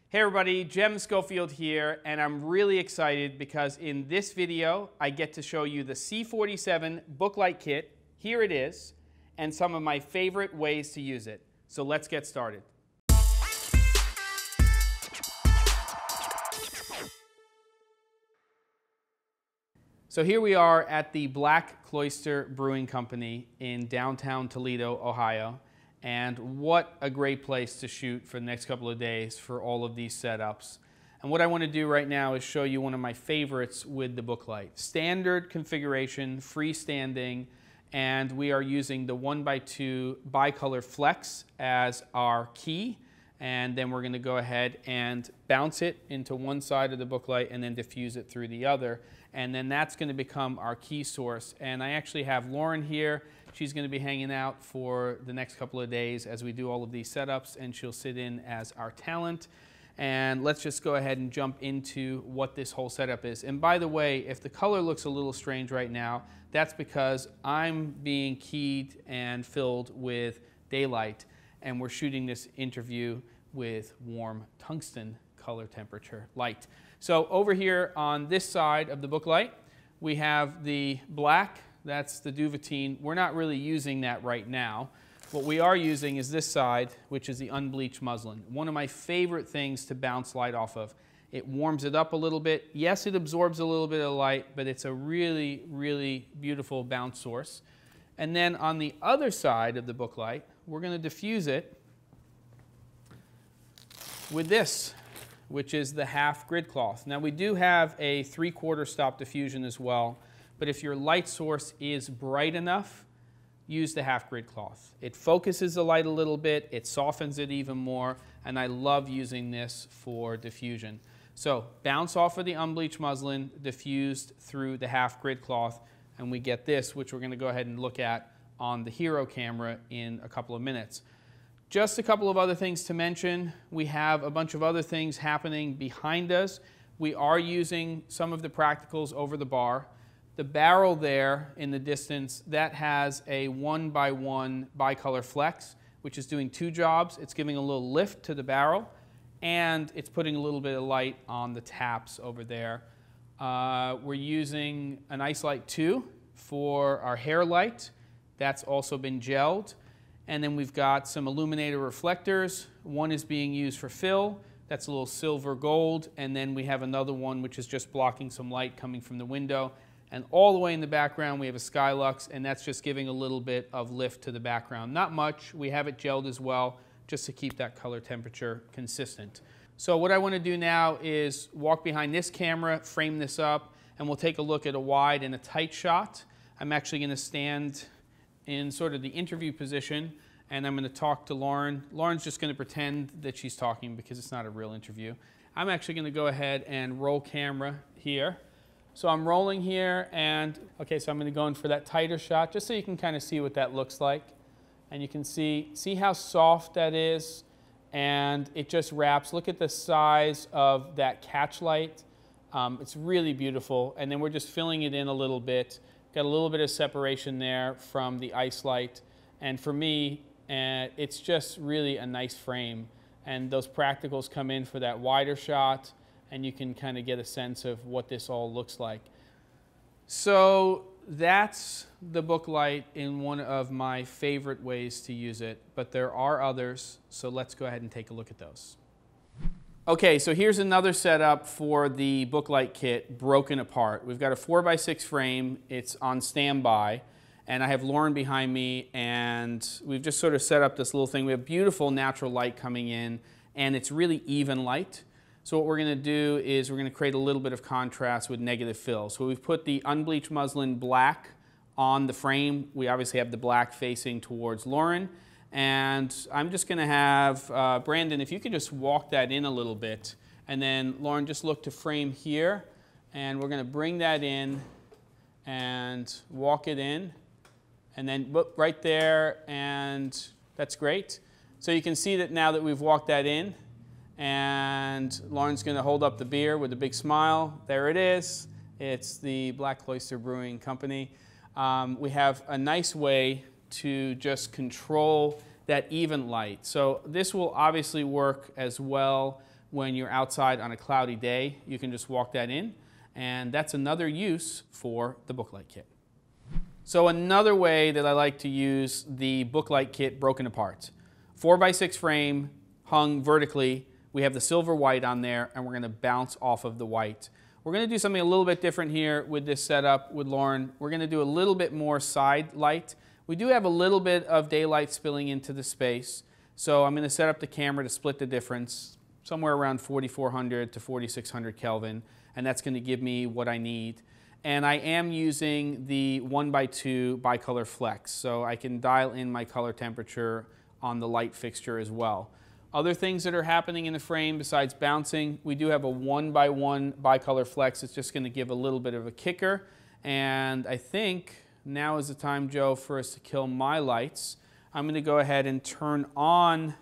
Hey everybody, Jem Schofield here, and I'm really excited because in this video I get to show you the C47 Book Light Kit. Here it is, and some of my favorite ways to use it. So let's get started. So here we are at the Black Cloister Brewing Company in downtown Toledo, Ohio. And what a great place to shoot for the next couple of days for all of these setups. And what I want to do right now is show you one of my favorites with the Book Light. Standard configuration, freestanding, and we are using the 1x2 bicolor flex as our key. And then we're going to go ahead and bounce it into one side of the Book Light and then diffuse it through the other. And then that's going to become our key source. And I actually have Lauren here. She's going to be hanging out for the next couple of days as we do all of these setups, and she'll sit in as our talent. And let's just go ahead and jump into what this whole setup is. And by the way, if the color looks a little strange right now, that's because I'm being keyed and filled with daylight, and we're shooting this interview with warm tungsten color temperature light. So over here on this side of the Book Light, we have the black. That's the duvetine. We're not really using that right now. What we are using is this side, which is the unbleached muslin. One of my favorite things to bounce light off of. It warms it up a little bit. Yes, it absorbs a little bit of light, but it's a really, really beautiful bounce source. And then on the other side of the Book Light, we're going to diffuse it with this, which is the half grid cloth. Now we do have a 3/4 stop diffusion as well. But if your light source is bright enough, use the half grid cloth. It focuses the light a little bit, it softens it even more, and I love using this for diffusion. So bounce off of the unbleached muslin, diffused through the half grid cloth, and we get this, which we're going to go ahead and look at on the Hero camera in a couple of minutes. Just a couple of other things to mention. We have a bunch of other things happening behind us. We are using some of the practicals over the bar. The barrel there in the distance, that has a 1x1 bicolor flex, which is doing two jobs. It's giving a little lift to the barrel, and it's putting a little bit of light on the taps over there. We're using an Ice Light 2 for our hair light. That's also been gelled. And then we've got some illuminator reflectors. One is being used for fill. That's a little silver gold. And then we have another one which is just blocking some light coming from the window. And all the way in the background, we have a Skylux, and that's just giving a little bit of lift to the background. Not much. We have it gelled as well, just to keep that color temperature consistent. So what I want to do now is walk behind this camera, frame this up, and we'll take a look at a wide and a tight shot. I'm actually going to stand in sort of the interview position, and I'm going to talk to Lauren. Lauren's just going to pretend that she's talking because it's not a real interview. I'm actually going to go ahead and roll camera here. So I'm rolling here, and okay, so I'm going to go in for that tighter shot just so you can kind of see what that looks like. And you can see how soft that is, and it just wraps. Look at the size of that catch light. It's really beautiful. And then we're just filling it in a little bit. Got a little bit of separation there from the ice light. And for me, it's just really a nice frame. And those practicals come in for that wider shot, and you can kind of get a sense of what this all looks like. So that's the Book Light in one of my favorite ways to use it, but there are others, so let's go ahead and take a look at those. Okay, so here's another setup for the Book Light Kit broken apart. We've got a 4x6 frame, it's on standby, and I have Lauren behind me, and we've just sort of set up this little thing. We have beautiful natural light coming in, and it's really even light. So what we're going to do is we're going to create a little bit of contrast with negative fill. So we've put the unbleached muslin black on the frame. We obviously have the black facing towards Lauren. And I'm just going to have Brandon, if you could just walk that in a little bit. And then Lauren, just look to frame here. And we're going to bring that in and walk it in. And then right there, and that's great. So you can see that now that we've walked that in. And Lauren's going to hold up the beer with a big smile. There it is. It's the Black Cloister Brewing Company. We have a nice way to just control that even light. So this will obviously work as well when you're outside on a cloudy day. You can just walk that in, and that's another use for the Book Light Kit. So another way that I like to use the Book Light Kit broken apart. 4x6 frame hung vertically. We have the silver white on there, and we're going to bounce off of the white. We're going to do something a little bit different here with this setup with Lauren. We're going to do a little bit more side light. We do have a little bit of daylight spilling into the space, so I'm going to set up the camera to split the difference, somewhere around 4400 to 4600 Kelvin, and that's going to give me what I need. And I am using the 1x2 bicolor flex, so I can dial in my color temperature on the light fixture as well. Other things that are happening in the frame besides bouncing, we do have a 1x1 bicolor flex. It's just going to give a little bit of a kicker. And I think now is the time, Joe, for us to kill my lights. I'm going to go ahead and turn on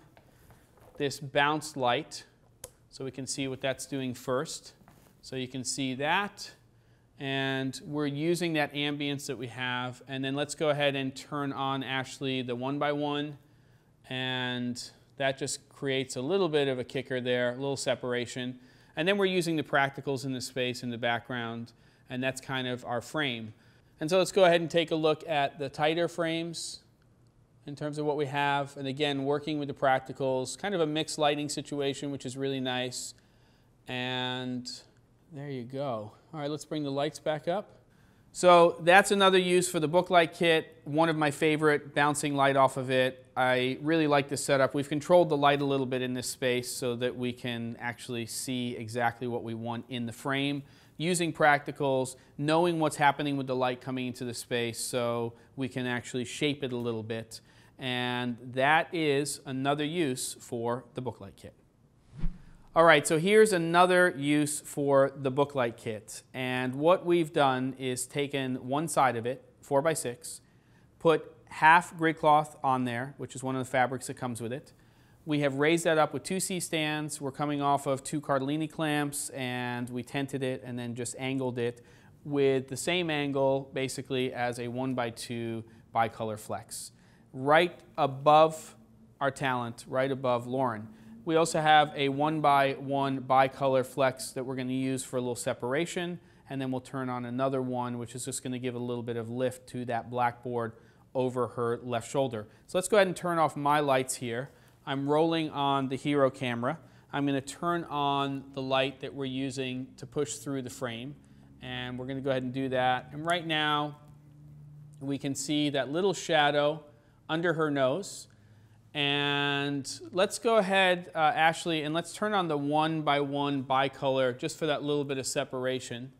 this bounce light so we can see what that's doing first. So you can see that. And we're using that ambience that we have. And then let's go ahead and turn on actually the 1x1. And that just creates a little bit of a kicker there, a little separation. And then we're using the practicals in the space in the background, and that's kind of our frame. And so let's go ahead and take a look at the tighter frames in terms of what we have. And again, working with the practicals, kind of a mixed lighting situation, which is really nice. And there you go. All right, let's bring the lights back up. So that's another use for the Book Light Kit, one of my favorite, bouncing light off of it. I really like this setup. We've controlled the light a little bit in this space so that we can actually see exactly what we want in the frame, using practicals, knowing what's happening with the light coming into the space so we can actually shape it a little bit. And that is another use for the Book Light Kit. All right, so here's another use for the Book Light Kit. And what we've done is taken one side of it, 4x6, put half grid cloth on there, which is one of the fabrics that comes with it. We have raised that up with two C-stands. We're coming off of two Cardellini clamps, and we tented it and then just angled it with the same angle, basically, as a 1x2 bicolor flex. Right above our talent, right above Lauren. We also have a 1x1 bicolor flex that we're going to use for a little separation, and then we'll turn on another one, which is just going to give a little bit of lift to that blackboard over her left shoulder. So let's go ahead and turn off my lights here. I'm rolling on the Hero camera. I'm going to turn on the light that we're using to push through the frame, and we're going to go ahead and do that. And right now, we can see that little shadow under her nose. And let's go ahead, Ashley, and let's turn on the 1x1 bicolor just for that little bit of separation.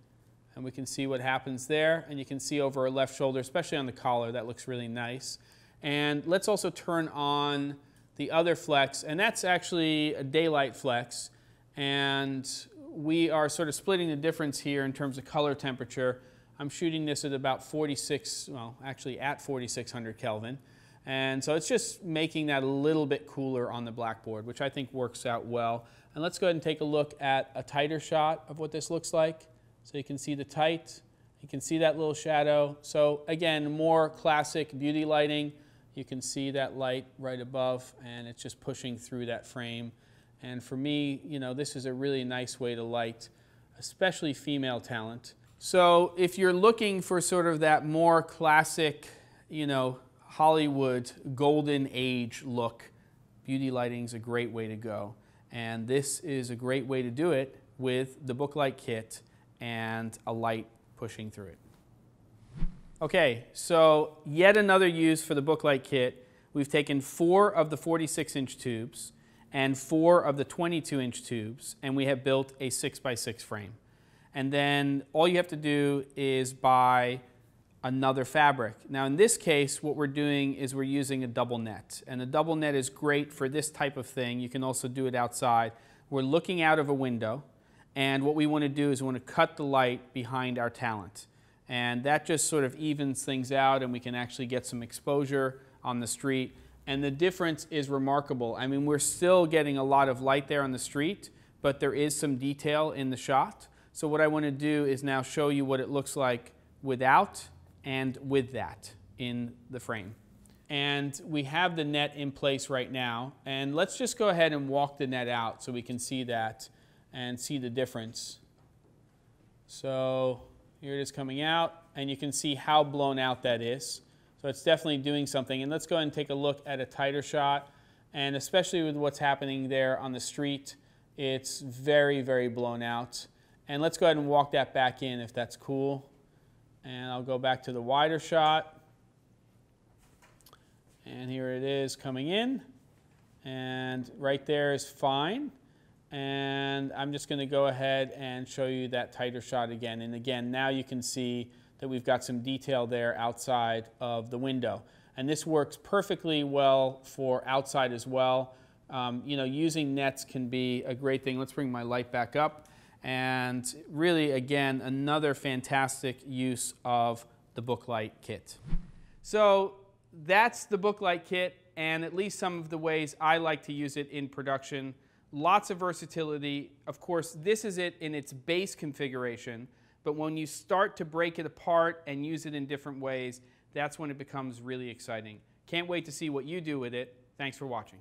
And we can see what happens there. And you can see over her left shoulder, especially on the collar, that looks really nice. And let's also turn on the other flex, and that's actually a daylight flex. And we are sort of splitting the difference here in terms of color temperature. I'm shooting this at about 46, well, actually at 4600 Kelvin. And so it's just making that a little bit cooler on the blackboard, which I think works out well. And let's go ahead and take a look at a tighter shot of what this looks like. So you can see the tight, you can see that little shadow. So again, more classic beauty lighting. You can see that light right above, and it's just pushing through that frame. And for me, you know, this is a really nice way to light, especially female talent. So if you're looking for sort of that more classic, you know, Hollywood golden age look, beauty lighting is a great way to go. And this is a great way to do it with the Book Light Kit and a light pushing through it. Okay, so yet another use for the Book Light Kit. We've taken 4 of the 46-inch tubes and 4 of the 22-inch tubes, and we have built a 6x6 frame. And then all you have to do is buy another fabric. Now in this case, what we're doing is we're using a double net. And a double net is great for this type of thing. You can also do it outside. We're looking out of a window, and what we want to do is we want to cut the light behind our talent. And that just sort of evens things out, and we can actually get some exposure on the street. And the difference is remarkable. I mean, we're still getting a lot of light there on the street, but there is some detail in the shot. So what I want to do is now show you what it looks like without and with that in the frame. And we have the net in place right now, and let's just go ahead and walk the net out so we can see that. and see the difference. So here it is coming out, and you can see how blown out that is. So it's definitely doing something. And let's go ahead and take a look at a tighter shot. And especially with what's happening there on the street, it's very, very blown out. And let's go ahead and walk that back in if that's cool. And I'll go back to the wider shot. And here it is coming in. And right there is fine. And I'm just going to go ahead and show you that tighter shot again. And again, now you can see that we've got some detail there outside of the window. And this works perfectly well for outside as well. You know, using nets can be a great thing. Let's bring my light back up. And really, again, another fantastic use of the Book Light Kit. So that's the Book Light Kit, and at least some of the ways I like to use it in production. Lots of versatility. Of course, this is it in its base configuration, but when you start to break it apart and use it in different ways, that's when it becomes really exciting. Can't wait to see what you do with it. Thanks for watching.